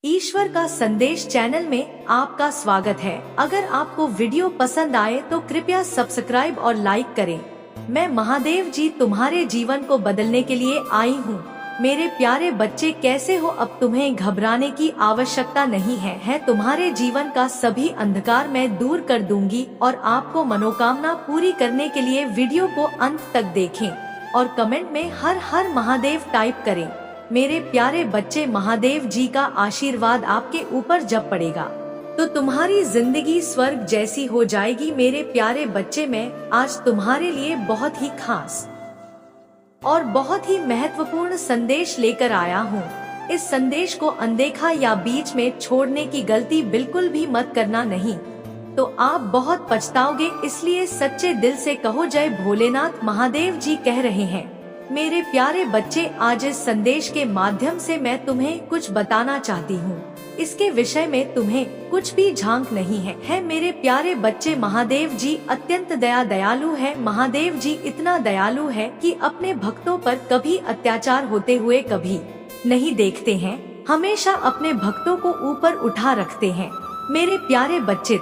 ईश्वर का संदेश चैनल में आपका स्वागत है। अगर आपको वीडियो पसंद आए तो कृपया सब्सक्राइब और लाइक करें। मैं महादेव जी तुम्हारे जीवन को बदलने के लिए आई हूँ। मेरे प्यारे बच्चे, कैसे हो? अब तुम्हें घबराने की आवश्यकता नहीं है। तुम्हारे जीवन का सभी अंधकार मैं दूर कर दूंगी और आपको मनोकामना पूरी करने के लिए वीडियो को अंत तक देखें और कमेंट में हर हर महादेव टाइप करें। मेरे प्यारे बच्चे, महादेव जी का आशीर्वाद आपके ऊपर जब पड़ेगा तो तुम्हारी जिंदगी स्वर्ग जैसी हो जाएगी। मेरे प्यारे बच्चे, मैं आज तुम्हारे लिए बहुत ही खास और बहुत ही महत्वपूर्ण संदेश लेकर आया हूँ। इस संदेश को अनदेखा या बीच में छोड़ने की गलती बिल्कुल भी मत करना, नहीं तो आप बहुत पछताओगे। इसलिए सच्चे दिल से कहो, जय भोलेनाथ। महादेव जी कह रहे हैं, मेरे प्यारे बच्चे, आज इस संदेश के माध्यम से मैं तुम्हें कुछ बताना चाहती हूँ। इसके विषय में तुम्हें कुछ भी झांक नहीं है। मेरे प्यारे बच्चे, महादेव जी अत्यंत दयालु है। महादेव जी इतना दयालु है कि अपने भक्तों पर कभी अत्याचार होते हुए कभी नहीं देखते हैं। हमेशा अपने भक्तों को ऊपर उठा रखते हैं। मेरे प्यारे बच्चे,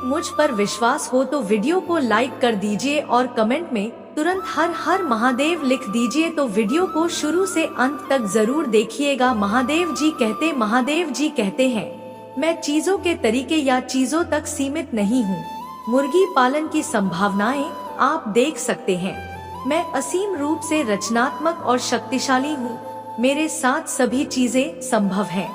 मुझ पर विश्वास हो तो वीडियो को लाइक कर दीजिए और कमेंट में तुरंत हर हर महादेव लिख दीजिए। तो वीडियो को शुरू से अंत तक जरूर देखिएगा। महादेव जी कहते हैं, मैं चीजों के तरीके या चीजों तक सीमित नहीं हूँ। मुर्गी पालन की संभावनाएं आप देख सकते हैं। मैं असीम रूप से रचनात्मक और शक्तिशाली हूँ। मेरे साथ सभी चीजें संभव हैं।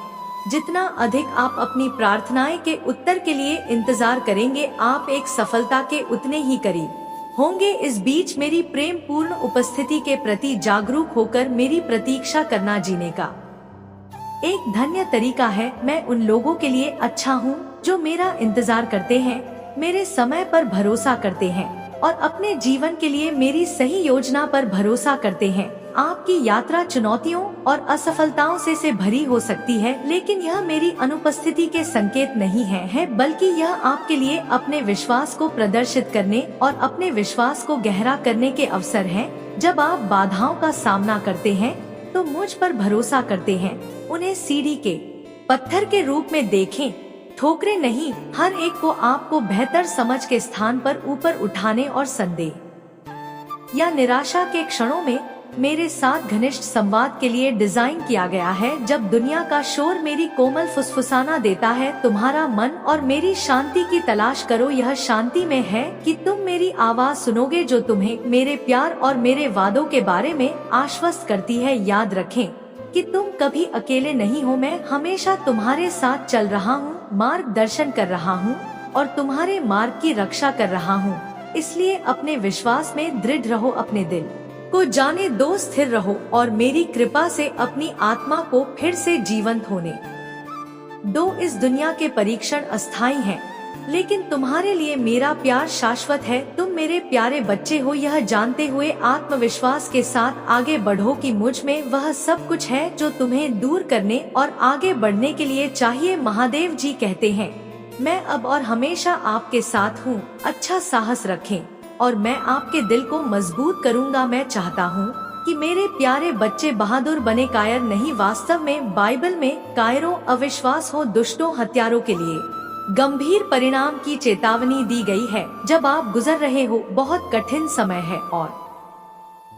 जितना अधिक आप अपनी प्रार्थनाएं के उत्तर के लिए इंतजार करेंगे, आप एक सफलता के उतने ही करीब होंगे। इस बीच मेरी प्रेम पूर्ण उपस्थिति के प्रति जागरूक होकर मेरी प्रतीक्षा करना जीने का एक धन्य तरीका है। मैं उन लोगों के लिए अच्छा हूँ जो मेरा इंतजार करते हैं, मेरे समय पर भरोसा करते हैं और अपने जीवन के लिए मेरी सही योजना पर भरोसा करते हैं। आपकी यात्रा चुनौतियों और असफलताओं से भरी हो सकती है, लेकिन यह मेरी अनुपस्थिति के संकेत नहीं है, बल्कि यह आपके लिए अपने विश्वास को प्रदर्शित करने और अपने विश्वास को गहरा करने के अवसर हैं। जब आप बाधाओं का सामना करते हैं तो मुझ पर भरोसा करते हैं। उन्हें सीढ़ी के पत्थर के रूप में देखें, ठोकरे नहीं। हर एक को आपको बेहतर समझ के स्थान पर ऊपर उठाने और संदेह या निराशा के क्षणों में मेरे साथ घनिष्ठ संवाद के लिए डिजाइन किया गया है। जब दुनिया का शोर मेरी कोमल फुसफुसाना देता है, तुम्हारा मन और मेरी शांति की तलाश करो। यह शांति में है कि तुम मेरी आवाज सुनोगे जो तुम्हें मेरे प्यार और मेरे वादों के बारे में आश्वस्त करती है। याद रखें कि तुम कभी अकेले नहीं हो। मैं हमेशा तुम्हारे साथ चल रहा हूँ, मार्गदर्शन कर रहा हूँ और तुम्हारे मार्ग की रक्षा कर रहा हूँ। इसलिए अपने विश्वास में दृढ़ रहो, अपने दिल को जाने दो, स्थिर रहो और मेरी कृपा से अपनी आत्मा को फिर से जीवंत होने दो। इस दुनिया के परीक्षण अस्थायी हैं, लेकिन तुम्हारे लिए मेरा प्यार शाश्वत है। तुम मेरे प्यारे बच्चे हो, यह जानते हुए आत्मविश्वास के साथ आगे बढ़ो कि मुझ में वह सब कुछ है जो तुम्हें दूर करने और आगे बढ़ने के लिए चाहिए। महादेव जी कहते हैं, मैं अब और हमेशा आपके साथ हूँ। अच्छा साहस रखें और मैं आपके दिल को मजबूत करूंगा। मैं चाहता हूँ कि मेरे प्यारे बच्चे बहादुर बने, कायर नहीं। वास्तव में बाइबल में कायरों, अविश्वास हो, दुष्टों, हत्यारों के लिए गंभीर परिणाम की चेतावनी दी गई है। जब आप गुजर रहे हो, बहुत कठिन समय है और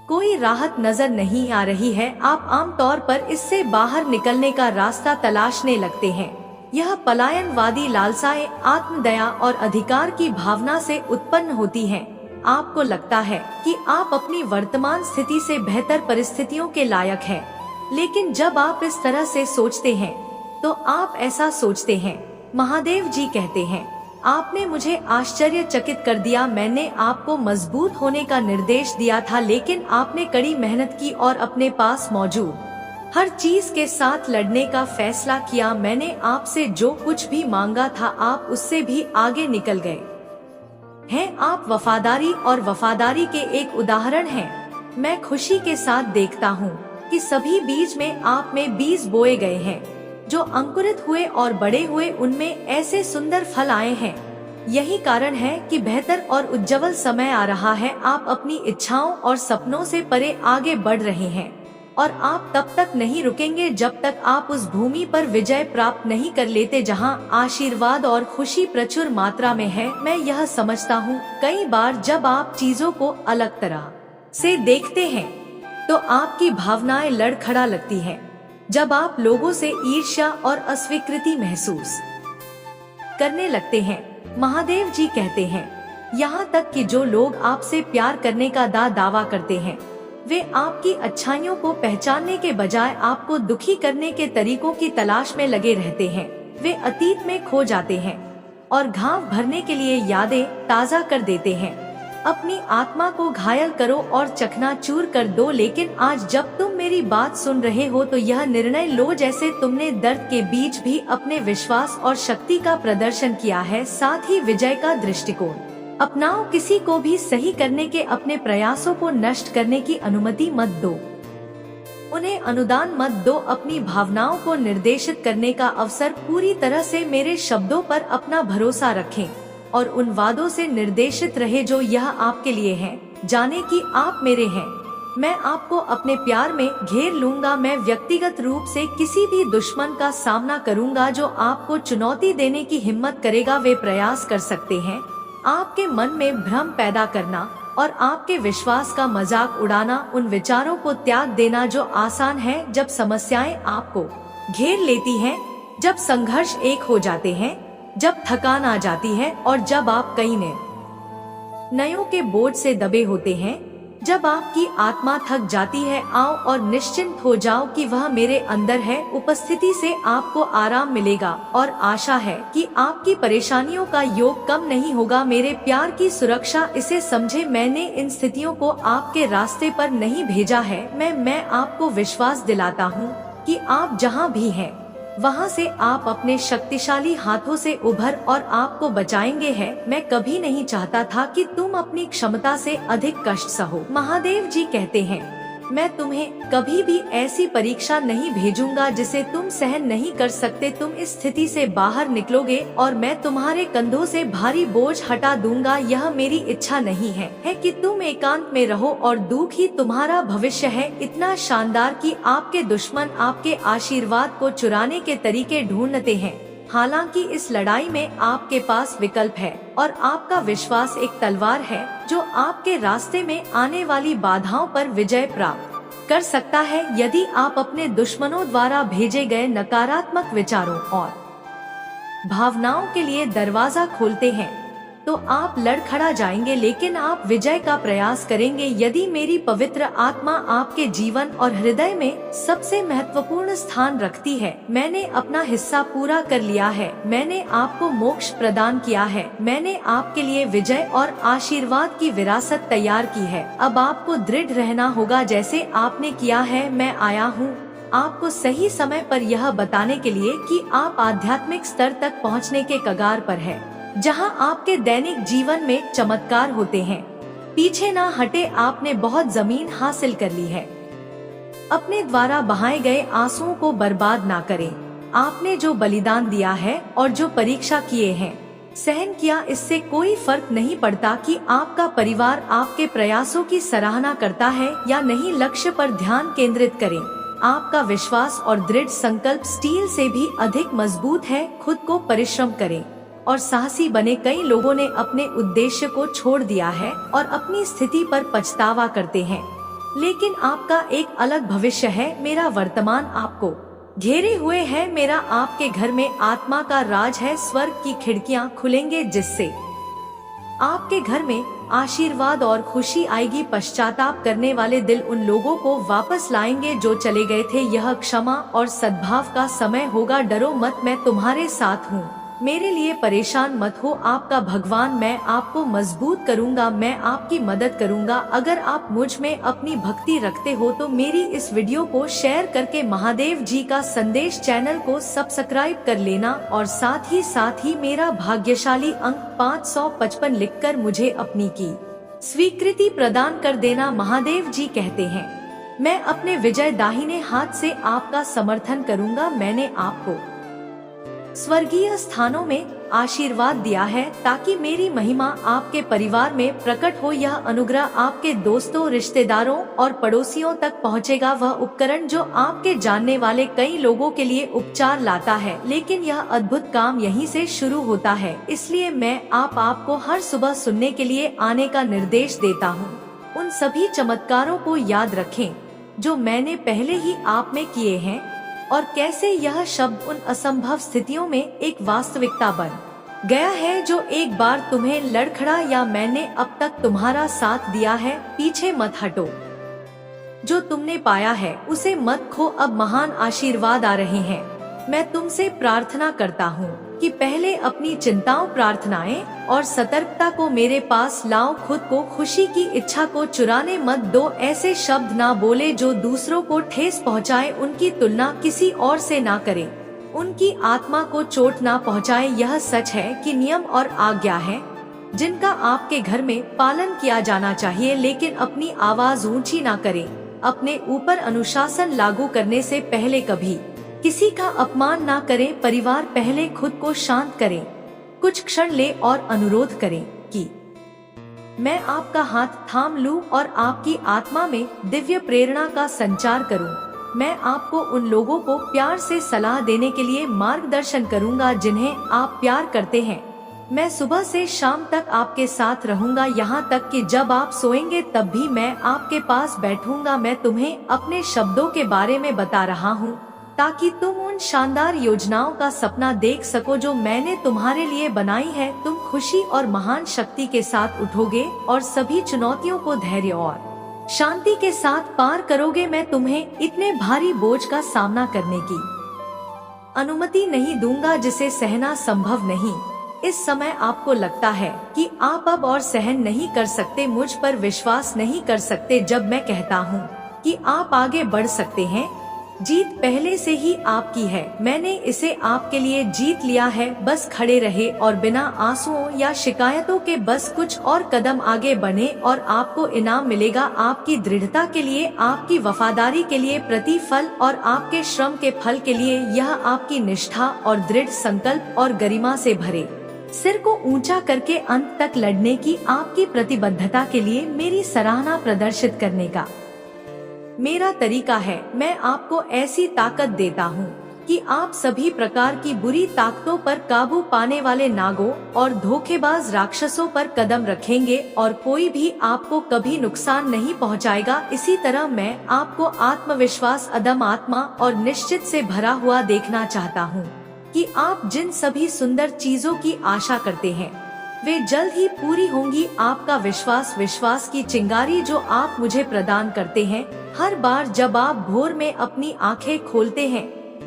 कोई राहत नजर नहीं आ रही है, आप आमतौर पर इससे बाहर निकलने का रास्ता तलाशने लगते हैं। यह पलायनवादी लालसाएं आत्मदया और अधिकार की भावना से उत्पन्न होती हैं। आपको लगता है कि आप अपनी वर्तमान स्थिति से बेहतर परिस्थितियों के लायक हैं, लेकिन जब आप इस तरह से सोचते हैं तो आप ऐसा सोचते हैं। महादेव जी कहते हैं, आपने मुझे आश्चर्यचकित कर दिया। मैंने आपको मजबूत होने का निर्देश दिया था, लेकिन आपने कड़ी मेहनत की और अपने पास मौजूद हर चीज के साथ लड़ने का फैसला किया। मैंने आपसे जो कुछ भी मांगा था, आप उससे भी आगे निकल गए हैं। आप वफादारी और वफादारी के एक उदाहरण हैं। मैं खुशी के साथ देखता हूँ कि सभी बीज में आप में बीज बोए गए हैं, जो अंकुरित हुए और बड़े हुए, उनमें ऐसे सुंदर फल आए हैं। यही कारण है कि बेहतर और उज्जवल समय आ रहा है। आप अपनी इच्छाओं और सपनों से परे आगे बढ़ रहे हैं और आप तब तक नहीं रुकेंगे जब तक आप उस भूमि पर विजय प्राप्त नहीं कर लेते जहां आशीर्वाद और खुशी प्रचुर मात्रा में है। मैं यह समझता हूँ कई बार जब आप चीजों को अलग तरह से देखते हैं तो आपकी भावनाएं लड़खड़ा लगती हैं। जब आप लोगों से ईर्ष्या और अस्वीकृति महसूस करने लगते हैं, महादेव जी कहते हैं, यहाँ तक कि जो लोग आपसे प्यार करने का दावा करते हैं, वे आपकी अच्छाइयों को पहचानने के बजाय आपको दुखी करने के तरीकों की तलाश में लगे रहते हैं। वे अतीत में खो जाते हैं और घाव भरने के लिए यादें ताज़ा कर देते हैं। अपनी आत्मा को घायल करो और चकनाचूर कर दो, लेकिन आज जब तुम मेरी बात सुन रहे हो तो यह निर्णय लो जैसे तुमने दर्द के बीच भी अपने विश्वास और शक्ति का प्रदर्शन किया है, साथ ही विजय का दृष्टिकोण अपनाओ। किसी को भी सही करने के अपने प्रयासों को नष्ट करने की अनुमति मत दो, उन्हें अनुदान मत दो। अपनी भावनाओं को निर्देशित करने का अवसर पूरी तरह से मेरे शब्दों पर अपना भरोसा रखें और उन वादों से निर्देशित रहे जो यह आपके लिए हैं। जाने कि आप मेरे हैं, मैं आपको अपने प्यार में घेर लूंगा। मैं व्यक्तिगत रूप से किसी भी दुश्मन का सामना करूंगा जो आपको चुनौती देने की हिम्मत करेगा। वे प्रयास कर सकते हैं आपके मन में भ्रम पैदा करना और आपके विश्वास का मजाक उड़ाना। उन विचारों को त्याग देना जो आसान है जब समस्याएं आपको घेर लेती हैं, जब संघर्ष एक हो जाते हैं, जब थकान आ जाती है और जब आप कई नयों के बोझ से दबे होते हैं, जब आपकी आत्मा थक जाती है। आओ और निश्चिंत हो जाओ कि वह मेरे अंदर है। उपस्थिति से आपको आराम मिलेगा और आशा है कि आपकी परेशानियों का योग कम नहीं होगा। मेरे प्यार की सुरक्षा, इसे समझे, मैंने इन स्थितियों को आपके रास्ते पर नहीं भेजा है। मैं आपको विश्वास दिलाता हूँ कि आप जहाँ भी हैं वहाँ से आप अपने शक्तिशाली हाथों से उभर और आपको बचाएंगे हैं। मैं कभी नहीं चाहता था कि तुम अपनी क्षमता से अधिक कष्ट सहो। महादेव जी कहते हैं, मैं तुम्हें कभी भी ऐसी परीक्षा नहीं भेजूंगा जिसे तुम सहन नहीं कर सकते। तुम इस स्थिति से बाहर निकलोगे और मैं तुम्हारे कंधों से भारी बोझ हटा दूंगा। यह मेरी इच्छा नहीं है कि तुम एकांत में रहो और दुख ही तुम्हारा भविष्य है। इतना शानदार कि आपके दुश्मन आपके आशीर्वाद को चुराने के तरीके ढूंढते हैं। हालांकि इस लड़ाई में आपके पास विकल्प है और आपका विश्वास एक तलवार है जो आपके रास्ते में आने वाली बाधाओं पर विजय प्राप्त कर सकता है। यदि आप अपने दुश्मनों द्वारा भेजे गए नकारात्मक विचारों और भावनाओं के लिए दरवाजा खोलते हैं तो आप लड़खड़ा जाएंगे, लेकिन आप विजय का प्रयास करेंगे। यदि मेरी पवित्र आत्मा आपके जीवन और हृदय में सबसे महत्वपूर्ण स्थान रखती है, मैंने अपना हिस्सा पूरा कर लिया है। मैंने आपको मोक्ष प्रदान किया है। मैंने आपके लिए विजय और आशीर्वाद की विरासत तैयार की है। अब आपको दृढ़ रहना होगा जैसे आपने किया है। मैं आया हूँ आपको सही समय पर यह बताने के लिए कि आप आध्यात्मिक स्तर तक पहुँचने के कगार पर है, जहां आपके दैनिक जीवन में चमत्कार होते हैं। पीछे ना हटे, आपने बहुत जमीन हासिल कर ली है। अपने द्वारा बहाए गए आंसुओं को बर्बाद ना करें। आपने जो बलिदान दिया है और जो परीक्षा किए हैं, सहन किया, इससे कोई फर्क नहीं पड़ता कि आपका परिवार आपके प्रयासों की सराहना करता है या नहीं। लक्ष्य पर ध्यान केंद्रित करें। आपका विश्वास और दृढ़ संकल्प स्टील से भी अधिक मजबूत है। खुद को परिश्रम करें और साहसी बने। कई लोगों ने अपने उद्देश्य को छोड़ दिया है और अपनी स्थिति पर पछतावा करते हैं, लेकिन आपका एक अलग भविष्य है। मेरा वर्तमान आपको घेरे हुए है। मेरा आपके घर में आत्मा का राज है। स्वर्ग की खिड़कियां खुलेंगे जिससे आपके घर में आशीर्वाद और खुशी आएगी। पश्चाताप करने वाले दिल उन लोगों को वापस लाएंगे जो चले गए थे। यह क्षमा और सद्भाव का समय होगा। डरो मत, मैं तुम्हारे साथ हूँ। मेरे लिए परेशान मत हो। आपका भगवान, मैं आपको मजबूत करूंगा। मैं आपकी मदद करूंगा। अगर आप मुझ में अपनी भक्ति रखते हो तो मेरी इस वीडियो को शेयर करके महादेव जी का संदेश चैनल को सब्सक्राइब कर लेना और साथ ही मेरा भाग्यशाली अंक 555 लिखकर मुझे अपनी की स्वीकृति प्रदान कर देना। महादेव जी कहते हैं, मैं अपने विजय दाहिने हाथ से आपका समर्थन करूंगा। मैंने आपको स्वर्गीय स्थानों में आशीर्वाद दिया है, ताकि मेरी महिमा आपके परिवार में प्रकट हो। यह अनुग्रह आपके दोस्तों, रिश्तेदारों और पड़ोसियों तक पहुंचेगा। वह उपकरण जो आपके जानने वाले कई लोगों के लिए उपचार लाता है, लेकिन यह अद्भुत काम यहीं से शुरू होता है। इसलिए मैं आपको हर सुबह सुनने के लिए आने का निर्देश देता हूँ। उन सभी चमत्कारों को याद रखें जो मैंने पहले ही आप में किए हैं, और कैसे यह शब्द उन असंभव स्थितियों में एक वास्तविकता बन गया है जो एक बार तुम्हें लड़खड़ा या मैंने अब तक तुम्हारा साथ दिया है। पीछे मत हटो, जो तुमने पाया है उसे मत खो। अब महान आशीर्वाद आ रहे हैं। मैं तुमसे प्रार्थना करता हूँ कि पहले अपनी चिंताओं, प्रार्थनाएं और सतर्कता को मेरे पास लाओ। खुद को, खुशी की इच्छा को चुराने मत दो। ऐसे शब्द ना बोले जो दूसरों को ठेस पहुँचाए। उनकी तुलना किसी और से ना करें। उनकी आत्मा को चोट ना पहुँचाए। यह सच है कि नियम और आज्ञा है जिनका आपके घर में पालन किया जाना चाहिए, लेकिन अपनी आवाज ऊंची ना करें। अपने ऊपर अनुशासन लागू करने से पहले कभी किसी का अपमान ना करें। परिवार पहले खुद को शांत करें, कुछ क्षण ले और अनुरोध करें कि मैं आपका हाथ थाम लूं और आपकी आत्मा में दिव्य प्रेरणा का संचार करूं। मैं आपको उन लोगों को प्यार से सलाह देने के लिए मार्गदर्शन करूंगा जिन्हें आप प्यार करते हैं। मैं सुबह से शाम तक आपके साथ रहूंगा, यहाँ तक कि जब आप सोएंगे तब भी मैं आपके पास बैठूंगा। मैं तुम्हें अपने शब्दों के बारे में बता रहा हूँ ताकि तुम उन शानदार योजनाओं का सपना देख सको जो मैंने तुम्हारे लिए बनाई है। तुम खुशी और महान शक्ति के साथ उठोगे और सभी चुनौतियों को धैर्य और शांति के साथ पार करोगे। मैं तुम्हें इतने भारी बोझ का सामना करने की अनुमति नहीं दूंगा जिसे सहना संभव नहीं। इस समय आपको लगता है कि आप अब और सहन नहीं कर सकते, मुझ पर विश्वास नहीं कर सकते जब मैं कहता हूँ कि आप आगे बढ़ सकते हैं। जीत पहले से ही आपकी है। मैंने इसे आपके लिए जीत लिया है। बस खड़े रहे और बिना आंसुओं या शिकायतों के बस कुछ और कदम आगे बढ़े और आपको इनाम मिलेगा। आपकी दृढ़ता के लिए, आपकी वफादारी के लिए प्रतिफल और आपके श्रम के फल के लिए। यह आपकी निष्ठा और दृढ़ संकल्प और गरिमा से भरे सिर को ऊंचा करके अंत तक लड़ने की आपकी प्रतिबद्धता के लिए मेरी सराहना प्रदर्शित करने का मेरा तरीका है। मैं आपको ऐसी ताकत देता हूँ कि आप सभी प्रकार की बुरी ताकतों पर काबू पाने वाले नागों और धोखेबाज राक्षसों पर कदम रखेंगे और कोई भी आपको कभी नुकसान नहीं पहुँचाएगा। इसी तरह मैं आपको आत्मविश्वास, अदम आत्मा और निश्चित से भरा हुआ देखना चाहता हूँ कि आप जिन सभी सुंदर चीजों की आशा करते हैं वे जल्द ही पूरी होंगी। आपका विश्वास की चिंगारी जो आप मुझे प्रदान करते हैं हर बार जब आप भोर में अपनी आंखें खोलते हैं,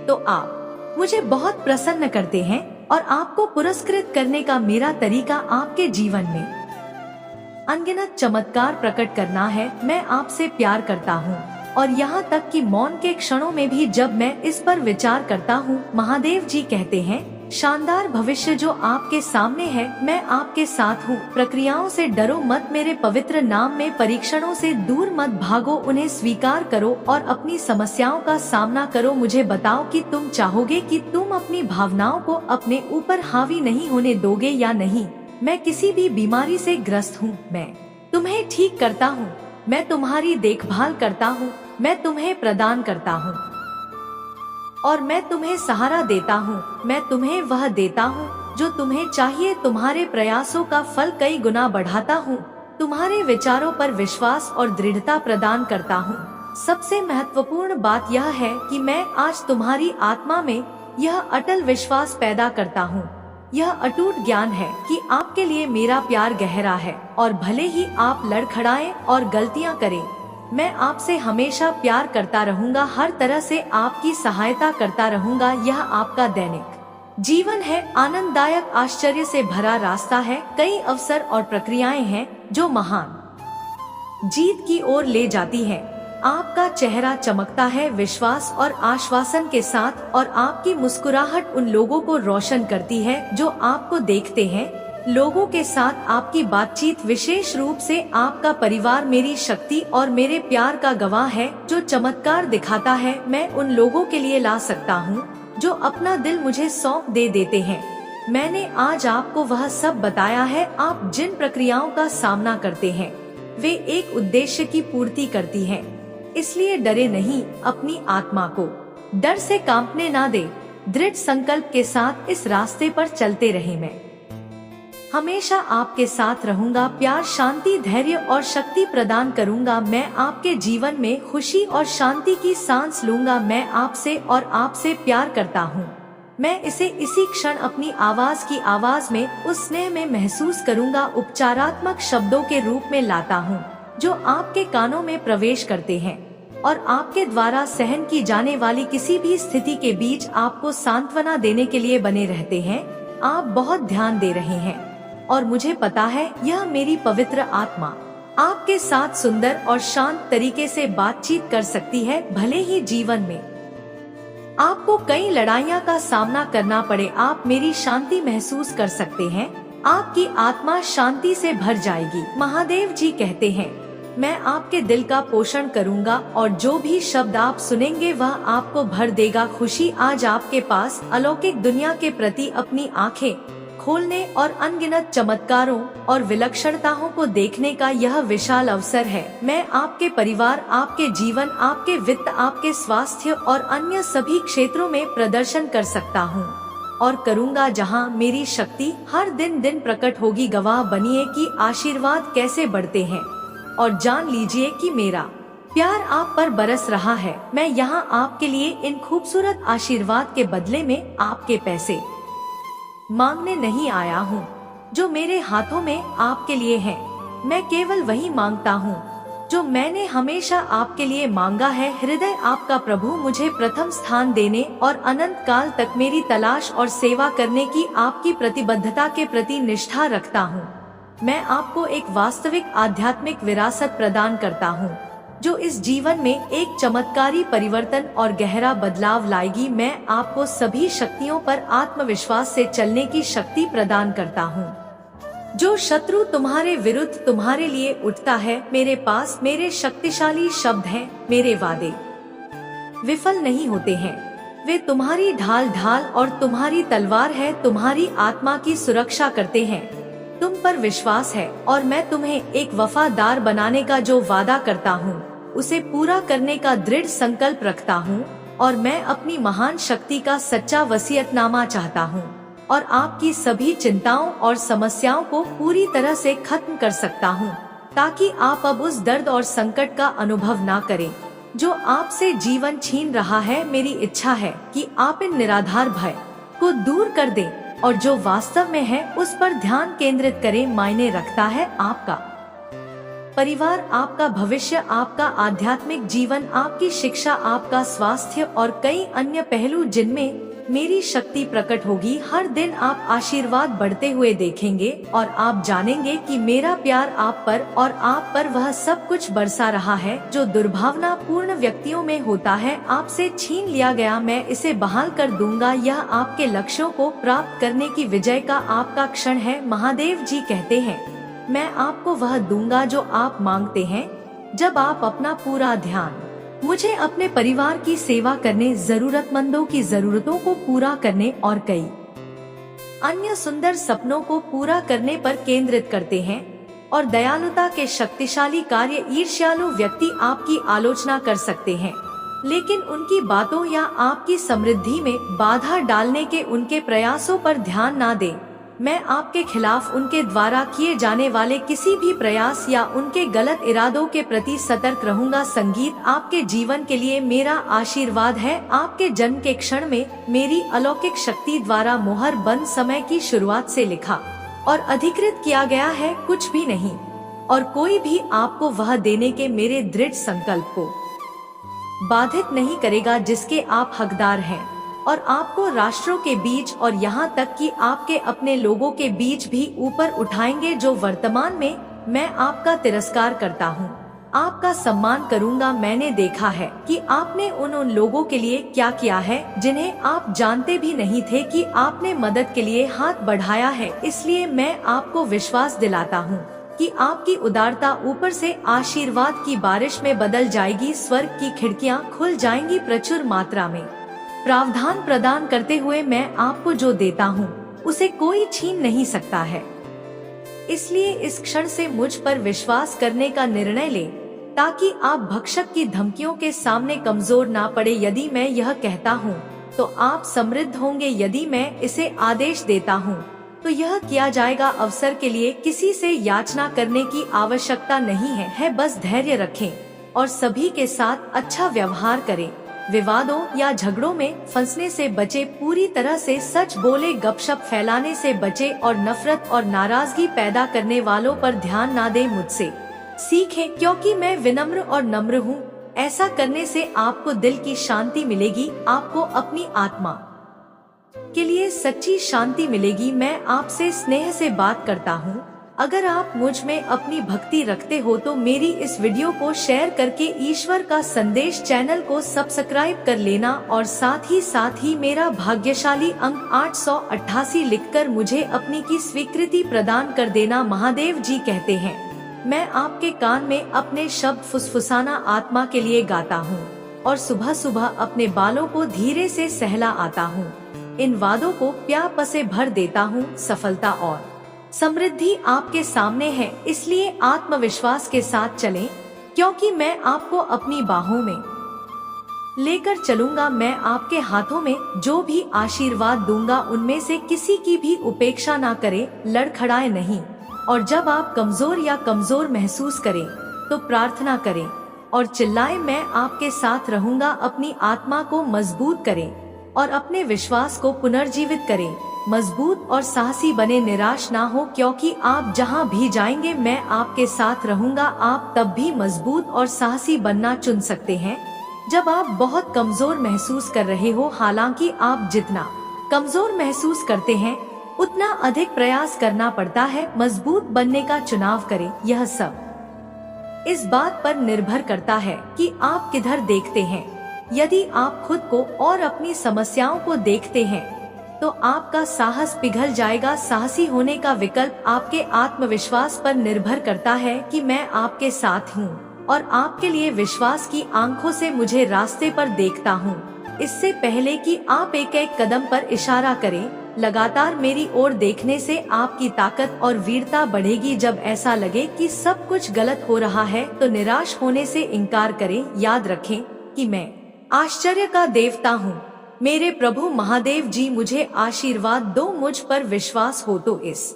तो आप मुझे बहुत प्रसन्न करते हैं और आपको पुरस्कृत करने का मेरा तरीका आपके जीवन में अनगिनत चमत्कार प्रकट करना है। मैं आपसे प्यार करता हूँ और यहाँ तक कि मौन के क्षणों में भी जब मैं इस पर विचार करता हूँ। महादेव जी कहते हैं, शानदार भविष्य जो आपके सामने है, मैं आपके साथ हूँ। प्रक्रियाओं से डरो मत, मेरे पवित्र नाम में परीक्षणों से दूर मत भागो, उन्हें स्वीकार करो और अपनी समस्याओं का सामना करो। मुझे बताओ कि तुम चाहोगे कि तुम अपनी भावनाओं को अपने ऊपर हावी नहीं होने दोगे या नहीं। मैं किसी भी बीमारी से ग्रस्त हूँ, मैं तुम्हें ठीक करता हूँ। मैं तुम्हारी देखभाल करता हूँ, मैं तुम्हें प्रदान करता हूँ और मैं तुम्हें सहारा देता हूँ। मैं तुम्हें वह देता हूँ जो तुम्हें चाहिए। तुम्हारे प्रयासों का फल कई गुना बढ़ाता हूँ। तुम्हारे विचारों पर विश्वास और दृढ़ता प्रदान करता हूँ। सबसे महत्वपूर्ण बात यह है कि मैं आज तुम्हारी आत्मा में यह अटल विश्वास पैदा करता हूँ। यह अटूट ज्ञान है कि आपके लिए मेरा प्यार गहरा है और भले ही आप लड़खड़ाएं और गलतियाँ करें, मैं आपसे हमेशा प्यार करता रहूंगा, हर तरह से आपकी सहायता करता रहूंगा। यह आपका दैनिक जीवन है, आनंददायक, आश्चर्य से भरा रास्ता है। कई अवसर और प्रक्रियाएं हैं जो महान जीत की ओर ले जाती हैं। आपका चेहरा चमकता है विश्वास और आश्वासन के साथ और आपकी मुस्कुराहट उन लोगों को रोशन करती है जो आपको देखते हैं। लोगों के साथ आपकी बातचीत, विशेष रूप से आपका परिवार, मेरी शक्ति और मेरे प्यार का गवाह है जो चमत्कार दिखाता है। मैं उन लोगों के लिए ला सकता हूँ जो अपना दिल मुझे सौंप दे देते हैं। मैंने आज आपको वह सब बताया है। आप जिन प्रक्रियाओं का सामना करते हैं वे एक उद्देश्य की पूर्ति करती हैं। इसलिए डरे नहीं, अपनी आत्मा को डर से कांपने ना दे। दृढ़ संकल्प के साथ इस रास्ते पर चलते रहे। मैं हमेशा आपके साथ रहूंगा, प्यार, शांति, धैर्य और शक्ति प्रदान करूंगा। मैं आपके जीवन में खुशी और शांति की सांस लूंगा। मैं आपसे और आपसे प्यार करता हूं। मैं इसे इसी क्षण अपनी आवाज की आवाज में, उस स्नेह में महसूस करूंगा। उपचारात्मक शब्दों के रूप में लाता हूं जो आपके कानों में प्रवेश करते हैं और आपके द्वारा सहन की जाने वाली किसी भी स्थिति के बीच आपको सांत्वना देने के लिए बने रहते हैं। आप बहुत ध्यान दे रहे हैं और मुझे पता है यह मेरी पवित्र आत्मा आपके साथ सुंदर और शांत तरीके से बातचीत कर सकती है। भले ही जीवन में आपको कई लड़ाइयाँ का सामना करना पड़े, आप मेरी शांति महसूस कर सकते हैं। आपकी आत्मा शांति से भर जाएगी। महादेव जी कहते हैं, मैं आपके दिल का पोषण करूंगा और जो भी शब्द आप सुनेंगे वह आपको भर देगा खुशी। आज आपके पास अलौकिक दुनिया के प्रति अपनी आंखें खोलने और अनगिनत चमत्कारों और विलक्षणताओं को देखने का यह विशाल अवसर है। मैं आपके परिवार, आपके जीवन, आपके वित्त, आपके स्वास्थ्य और अन्य सभी क्षेत्रों में प्रदर्शन कर सकता हूँ और करूँगा जहाँ मेरी शक्ति हर दिन दिन प्रकट होगी। गवाह बनिए कि आशीर्वाद कैसे बढ़ते हैं और जान लीजिए कि मेरा प्यार आप पर बरस रहा है। मैं यहाँ आपके लिए इन खूबसूरत आशीर्वाद के बदले में आपके पैसे मांगने नहीं आया हूँ जो मेरे हाथों में आपके लिए है। मैं केवल वही मांगता हूँ जो मैंने हमेशा आपके लिए मांगा है। हृदय आपका प्रभु, मुझे प्रथम स्थान देने और अनंत काल तक मेरी तलाश और सेवा करने की आपकी प्रतिबद्धता के प्रति निष्ठा रखता हूँ। मैं आपको एक वास्तविक आध्यात्मिक विरासत प्रदान करता हूँ जो इस जीवन में एक चमत्कारी परिवर्तन और गहरा बदलाव लाएगी। मैं आपको सभी शक्तियों पर आत्मविश्वास से चलने की शक्ति प्रदान करता हूँ। जो शत्रु तुम्हारे विरुद्ध तुम्हारे लिए उठता है, मेरे पास मेरे शक्तिशाली शब्द हैं। मेरे वादे विफल नहीं होते हैं, वे तुम्हारी ढाल और तुम्हारी तलवार है, तुम्हारी आत्मा की सुरक्षा करते हैं। तुम पर विश्वास है और मैं तुम्हें एक वफादार बनाने का जो वादा करता हूँ उसे पूरा करने का दृढ़ संकल्प रखता हूँ और मैं अपनी महान शक्ति का सच्चा वसीयतनामा चाहता हूँ और आपकी सभी चिंताओं और समस्याओं को पूरी तरह से खत्म कर सकता हूँ ताकि आप अब उस दर्द और संकट का अनुभव ना करें जो आपसे जीवन छीन रहा है। मेरी इच्छा है कि आप इन निराधार भय को दूर कर दें और जो वास्तव में है उस पर ध्यान केंद्रित करें। मायने रखता है आपका परिवार, आपका भविष्य, आपका आध्यात्मिक जीवन, आपकी शिक्षा, आपका स्वास्थ्य और कई अन्य पहलू जिनमें मेरी शक्ति प्रकट होगी। हर दिन आप आशीर्वाद बढ़ते हुए देखेंगे और आप जानेंगे कि मेरा प्यार आप पर और आप पर वह सब कुछ बरसा रहा है जो दुर्भावना पूर्ण व्यक्तियों में होता है। आपसे छीन लिया गया मैं इसे बहाल कर दूंगा। यह आपके लक्ष्यों को प्राप्त करने की विजय का आपका क्षण है। महादेव जी कहते हैं, मैं आपको वह दूंगा जो आप मांगते हैं जब आप अपना पूरा ध्यान मुझे, अपने परिवार की सेवा करने, जरूरतमंदों की जरूरतों को पूरा करने और कई अन्य सुंदर सपनों को पूरा करने पर केंद्रित करते हैं। और दयालुता के शक्तिशाली कार्य, ईर्ष्यालु व्यक्ति आपकी आलोचना कर सकते हैं लेकिन उनकी बातों या आपकी समृद्धि में बाधा डालने के उनके प्रयासों पर ध्यान ना दें। मैं आपके खिलाफ उनके द्वारा किए जाने वाले किसी भी प्रयास या उनके गलत इरादों के प्रति सतर्क रहूंगा। संगीत आपके जीवन के लिए मेरा आशीर्वाद है। आपके जन्म के क्षण में मेरी अलौकिक शक्ति द्वारा मोहर बंद समय की शुरुआत से लिखा और अधिकृत किया गया है। कुछ भी नहीं और कोई भी आपको वह देने के मेरे दृढ़ संकल्प को बाधित नहीं करेगा जिसके आप हकदार हैं और आपको राष्ट्रों के बीच और यहाँ तक कि आपके अपने लोगों के बीच भी ऊपर उठाएंगे। जो वर्तमान में मैं आपका तिरस्कार करता हूँ, आपका सम्मान करूँगा। मैंने देखा है कि आपने उन लोगों के लिए क्या किया है जिन्हें आप जानते भी नहीं थे कि आपने मदद के लिए हाथ बढ़ाया है। इसलिए मैं आपको विश्वास दिलाता हूँ कि आपकी उदारता ऊपर से आशीर्वाद की बारिश में बदल जाएगी। स्वर्ग की खिड़कियाँ खुल जाएंगी प्रचुर मात्रा में प्रावधान प्रदान करते हुए मैं आपको जो देता हूँ उसे कोई छीन नहीं सकता है। इसलिए इस क्षण से मुझ पर विश्वास करने का निर्णय ले, ताकि आप भक्षक की धमकियों के सामने कमजोर ना पड़े। यदि मैं यह कहता हूँ तो आप समृद्ध होंगे, यदि मैं इसे आदेश देता हूँ तो यह किया जाएगा। अवसर के लिए किसी से याचना करने की आवश्यकता नहीं है, बस धैर्य रखें और सभी के साथ अच्छा व्यवहार करें। विवादों या झगड़ों में फंसने से बचे, पूरी तरह से सच बोले, गपशप फैलाने से बचे और नफरत और नाराजगी पैदा करने वालों पर ध्यान ना दें। मुझसे सीखें, क्योंकि मैं विनम्र और नम्र हूँ। ऐसा करने से आपको दिल की शांति मिलेगी, आपको अपनी आत्मा के लिए सच्ची शांति मिलेगी। मैं आपसे स्नेह से बात करता हूँ। अगर आप मुझ में अपनी भक्ति रखते हो तो मेरी इस वीडियो को शेयर करके ईश्वर का संदेश चैनल को सब्सक्राइब कर लेना और साथ ही मेरा भाग्यशाली अंक 888 लिखकर मुझे अपनी की स्वीकृति प्रदान कर देना। महादेव जी कहते हैं, मैं आपके कान में अपने शब्द फुसफुसाना आत्मा के लिए गाता हूँ और सुबह सुबह अपने बालों को धीरे से सहला आता हूँ। इन वादों को प्यार से भर देता हूँ। सफलता और समृद्धि आपके सामने है, इसलिए आत्मविश्वास के साथ चलें, क्योंकि मैं आपको अपनी बाहों में लेकर चलूंगा। मैं आपके हाथों में जो भी आशीर्वाद दूंगा उनमें से किसी की भी उपेक्षा ना करें, लड़खड़ाए नहीं। और जब आप कमजोर या कमजोर महसूस करें तो प्रार्थना करें और चिल्लाएं, मैं आपके साथ रहूंगा। अपनी आत्मा को मजबूत करें और अपने विश्वास को पुनर्जीवित करें। मजबूत और साहसी बने, निराश ना हो, क्योंकि आप जहां भी जाएंगे मैं आपके साथ रहूंगा। आप तब भी मजबूत और साहसी बनना चुन सकते हैं जब आप बहुत कमजोर महसूस कर रहे हो। हालांकि आप जितना कमजोर महसूस करते हैं उतना अधिक प्रयास करना पड़ता है। मजबूत बनने का चुनाव करें। यह सब इस बात पर निर्भर करता है कि आप किधर देखते हैं। यदि आप खुद को और अपनी समस्याओं को देखते हैं तो आपका साहस पिघल जाएगा। साहसी होने का विकल्प आपके आत्मविश्वास पर निर्भर करता है कि मैं आपके साथ हूँ और आपके लिए विश्वास की आंखों से मुझे रास्ते पर देखता हूँ। इससे पहले कि आप एक एक कदम पर इशारा करें, लगातार मेरी ओर देखने से आपकी ताकत और वीरता बढ़ेगी। जब ऐसा लगे कि सब कुछ गलत हो रहा है तो निराश होने से इनकार करें। याद रखें कि मैं आश्चर्य का देवता हूँ। मेरे प्रभु महादेव जी मुझे आशीर्वाद दो। मुझ पर विश्वास हो तो इस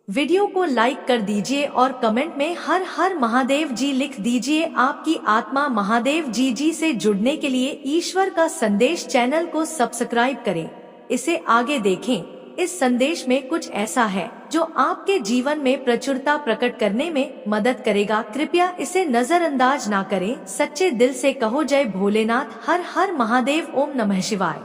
वीडियो को लाइक कर दीजिए और कमेंट में हर हर महादेव जी लिख दीजिए। आपकी आत्मा महादेव जी से जुड़ने के लिए ईश्वर का संदेश चैनल को सब्सक्राइब करें, इसे आगे देखें। इस संदेश में कुछ ऐसा है जो आपके जीवन में प्रचुरता प्रकट करने में मदद करेगा। कृपया इसे नजरअंदाज ना करें। सच्चे दिल से कहो जय भोलेनाथ, हर हर महादेव, ओम नमः शिवाय।